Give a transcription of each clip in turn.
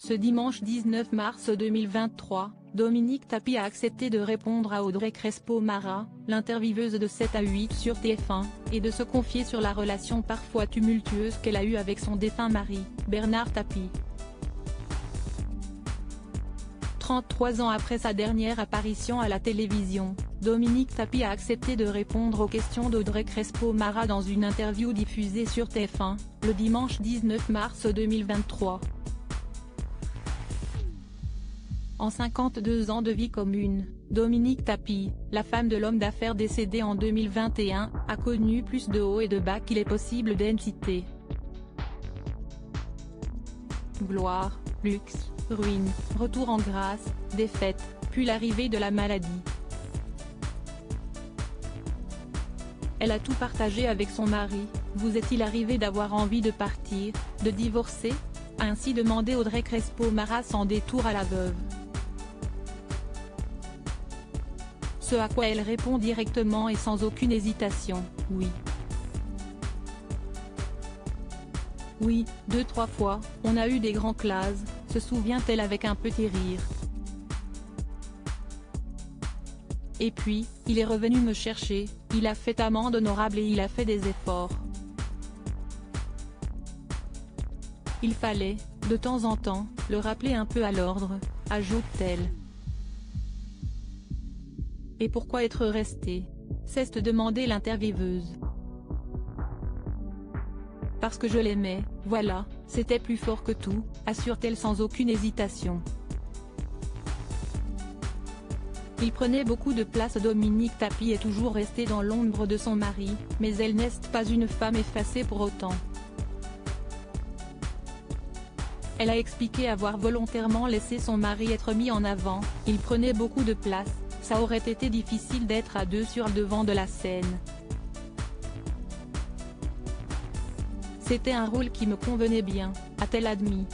Ce dimanche 19 mars 2023, Dominique Tapie a accepté de répondre à Audrey Crespo-Mara, l'intervieweuse de 7 à 8 sur TF1, et de se confier sur la relation parfois tumultueuse qu'elle a eue avec son défunt mari, Bernard Tapie. 33 ans après sa dernière apparition à la télévision, Dominique Tapie a accepté de répondre aux questions d'Audrey Crespo-Mara dans une interview diffusée sur TF1, le dimanche 19 mars 2023. En 52 ans de vie commune, Dominique Tapie, la femme de l'homme d'affaires décédé en 2021, a connu plus de hauts et de bas qu'il est possible d'inciter. Gloire, luxe, ruine, retour en grâce, défaite, puis l'arrivée de la maladie. Elle a tout partagé avec son mari. Vous est-il arrivé d'avoir envie de partir, de divorcer ? A ainsi demandé Audrey Crespo-Mara sans détour à la veuve. Ce à quoi elle répond directement et sans aucune hésitation, oui. Oui, 2-3 fois, on a eu des grands clases, se souvient-elle avec un petit rire. Et puis, il est revenu me chercher, il a fait amende honorable et il a fait des efforts. Il fallait, de temps en temps, le rappeler un peu à l'ordre, ajoute-t-elle. Et pourquoi être resté ? Cesse de demander l'intervieweuse. Parce que je l'aimais, voilà, c'était plus fort que tout, assure-t-elle sans aucune hésitation. Il prenait beaucoup de place. Dominique Tapie est toujours restée dans l'ombre de son mari, mais elle n'est pas une femme effacée pour autant. Elle a expliqué avoir volontairement laissé son mari être mis en avant, il prenait beaucoup de place, ça aurait été difficile d'être à deux sur le devant de la scène. C'était un rôle qui me convenait bien, a-t-elle admis.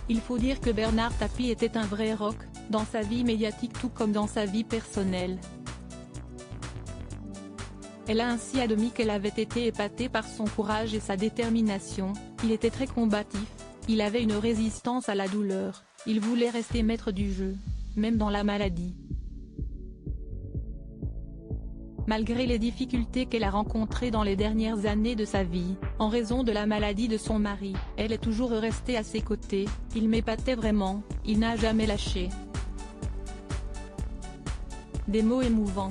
Il faut dire que Bernard Tapie était un vrai rock, dans sa vie médiatique tout comme dans sa vie personnelle. Elle a ainsi admis qu'elle avait été épatée par son courage et sa détermination, il était très combatif, il avait une résistance à la douleur, il voulait rester maître du jeu, même dans la maladie. Malgré les difficultés qu'elle a rencontrées dans les dernières années de sa vie, en raison de la maladie de son mari, elle est toujours restée à ses côtés, il m'épatait vraiment, il n'a jamais lâché. Des mots émouvants.